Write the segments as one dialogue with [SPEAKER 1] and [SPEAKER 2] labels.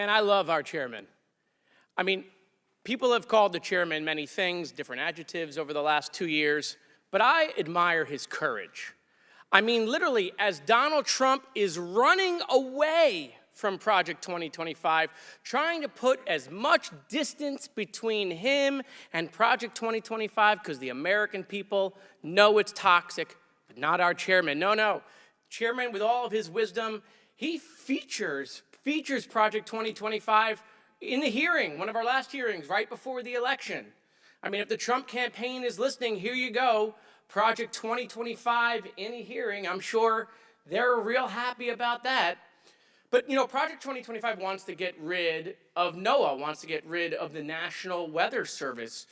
[SPEAKER 1] And I love our chairman. I mean, people have called the chairman many things, different adjectives over the last 2 years, but I admire his courage. I mean, literally, as Donald Trump is running away from Project 2025, trying to put as much distance between him and Project 2025 because the American people know it's toxic, but not our chairman. No. Chairman, with all of his wisdom, he features Project 2025 in the hearing, one of our last hearings, right before the election. I mean, if the Trump campaign is listening, here you go, Project 2025 in a hearing. I'm sure they're real happy about that. But, you know, Project 2025 wants to get rid of NOAA, wants to get rid of the National Weather Service.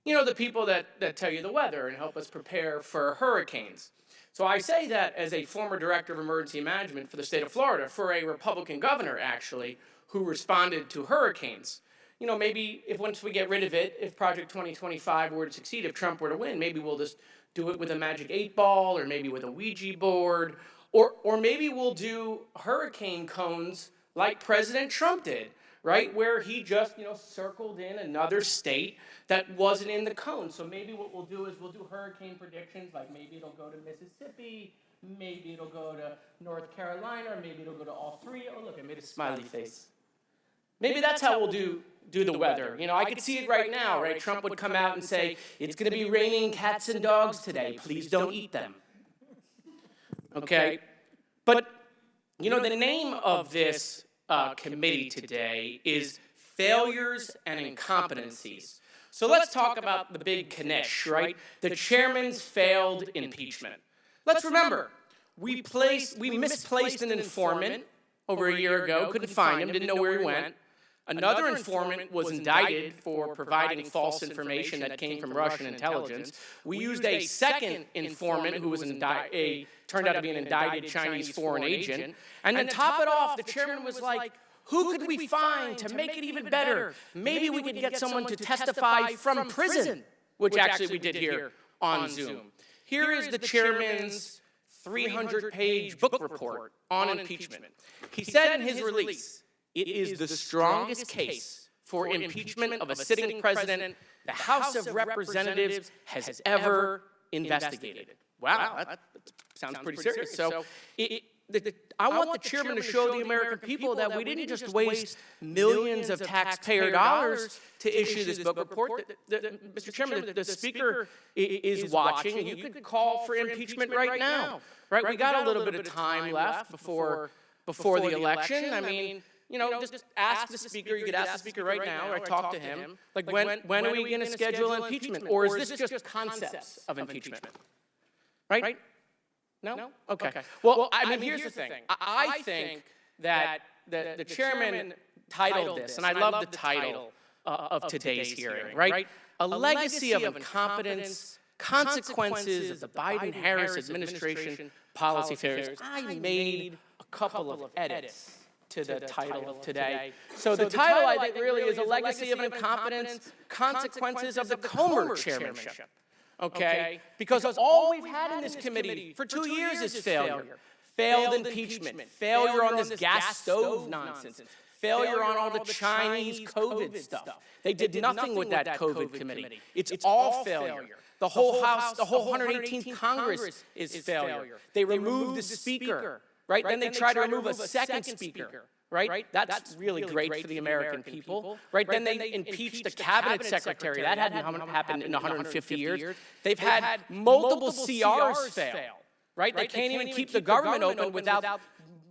[SPEAKER 1] You know, the people that tell you the weather and help us prepare for hurricanes. So I say that as a former director of emergency management for the state of Florida, for a Republican governor, actually, who responded to hurricanes. You know, maybe once we get rid of it, if Project 2025 were to succeed, if Trump were to win, maybe we'll just do it with a magic 8-ball, or maybe with a Ouija board, or maybe we'll do hurricane cones like President Trump did, right? Where he just, you know, circled in another state that wasn't in the cone. So maybe what we'll do is we'll do hurricane predictions, like maybe it'll go to Mississippi, maybe it'll go to North Carolina, or maybe it'll go to all three. Oh, look, I made a smiley face. Maybe that's how we'll do the weather. You know, I could see it right now, right? Trump would come out and say, it's going to be raining cats and dogs today. Please don't eat them. Okay? But, you know, the name of this committee today is Failures and Incompetencies. So let's talk about the big Knish, right? The chairman's failed impeachment. Let's remember, we misplaced an informant over a year ago, couldn't find him, didn't know where he went. Another informant was indicted for providing false information that came from Russian intelligence. We used a second informant who was turned out to be an indicted Chinese foreign agent. And then top it off, the chairman was like, who could we find to make it even better? Maybe we could get someone to testify from prison, which actually we did here on Zoom. Here is the chairman's 300-page book report on impeachment. He said in his release, it is the strongest case for impeachment of a sitting president the House of Representatives has ever investigated. Wow, that sounds pretty serious. So I want the chairman to show the American people that we didn't just waste millions of taxpayer dollars to issue this book report. Mr. Chairman, the Speaker is watching, and you could call for impeachment right now. Right? We got a little bit of time left before the election. I mean, you know, just ask the Speaker. You could ask the Speaker right now, or talk to him. Like, when are we going to schedule impeachment? Or is this just concepts of impeachment? Right? No? Okay. Well, I mean, here's the thing. I think that the chairman titled this, and I love the title of today's hearing, right? A legacy of incompetence, consequences of the Biden-Harris administration policy failures. I made a couple of edits to the title of today. So the title, I think, really is a legacy of incompetence, consequences of the Comer chairmanship. Okay? Because all we've had in this committee for 2 years is failure. Failed impeachment, failure on this gas stove nonsense, failure on all the Chinese COVID stuff. They did nothing with that COVID committee. It's all failure. The whole House, the whole 118th Congress is failure. They removed the Speaker, right? Then they tried to remove a second Speaker. Right? That's really great for the American people. Right? Then they impeached the cabinet secretary. That hadn't happened in 150 years. They've had multiple CRs fail. Right? They can't even keep the government open without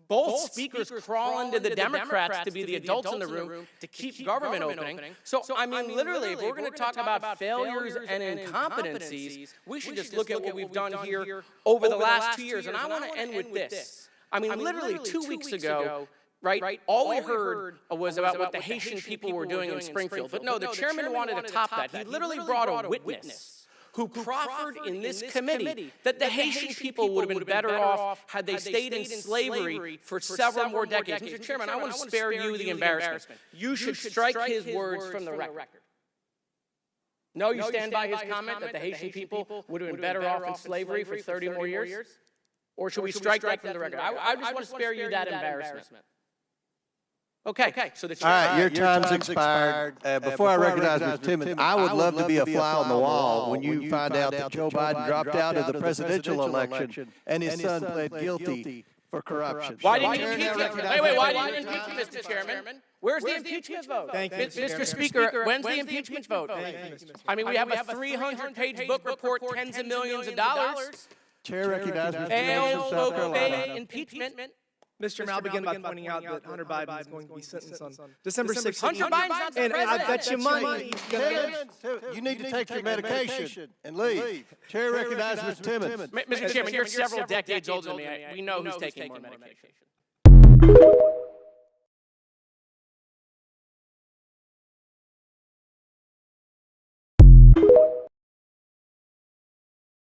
[SPEAKER 1] both speakers crawling to the Democrats to be the adults in the room to keep government opening. So, I mean, literally, if we're going to talk about failures and incompetencies, we should just look at what we've done here over the last 2 years. And I want to end with this. I mean, literally 2 weeks ago, right? All we heard was about what the Haitian people were doing in Springfield. But no, the chairman wanted to top that. He literally brought a witness who proffered in this committee that the Haitian people would have been better off had they stayed in slavery for several more decades. Mr. Chairman, I want to spare you the embarrassment. You should strike his words from the record. No, you stand by his comment that the Haitian people would have been better off in slavery for 30 more years? Or should we strike that from the record? I just want to spare you that embarrassment. Okay, so the
[SPEAKER 2] All right, your time's expired. Before I recognize Mr. Timmons, I would love to be a fly on the wall when you find out that Joe Biden dropped out of the presidential election and his son pled guilty for corruption.
[SPEAKER 1] Why didn't you impeach him? Why didn't you impeach him, Mr. Chairman? Where's the impeachment vote?
[SPEAKER 3] Thank you,
[SPEAKER 1] Mr. Speaker, when's the impeachment vote? I mean, we have a 300-page book report, tens of millions of dollars.
[SPEAKER 2] Chair recognizes Mr.
[SPEAKER 1] Fail,
[SPEAKER 2] Timmons of South Carolina.
[SPEAKER 1] impeachment.
[SPEAKER 3] Mr. I'll begin by pointing out that Hunter Biden is going to be sentenced on December 16th.
[SPEAKER 1] Hunter Biden's not the
[SPEAKER 3] And I
[SPEAKER 1] president.
[SPEAKER 3] bet you money.
[SPEAKER 2] You need to take your medication and leave. Chair recognizes Mr. Timmons.
[SPEAKER 1] Mr. Chairman, you're several decades older than me. We know who's taking more medication.